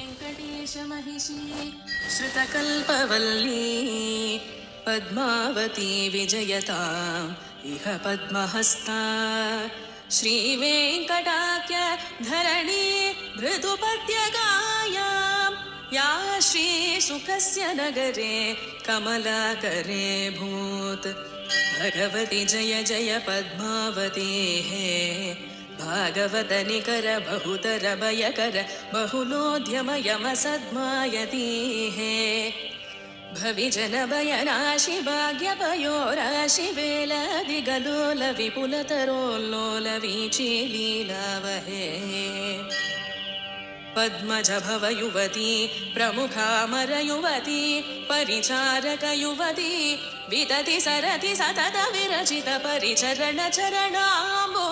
श्रीवेङ्कटेशमहिषी श्रुतकल्पवल्ली पद्मावती विजयताम् इह पद्महस्ता श्रीवेङ्कटाख्य धरणी मृदुपद्यगायां या श्रीसुखस्य नगरे कमलाकरे भूत् भगवति जय जय पद्मावतेः भागवत निकर बहुतर भयकर बहुलोद्यमयमसद्मायतीः भविजन भयनाशि भाग्यपयोराशि वेलादिगलोल विपुलतरोल्लोल वीचिलीलावहे पद्मज भव युवती प्रमुखामर युवती परिचारक युवती विदति सरति सतत विरचित परिचरण चरणाम्बो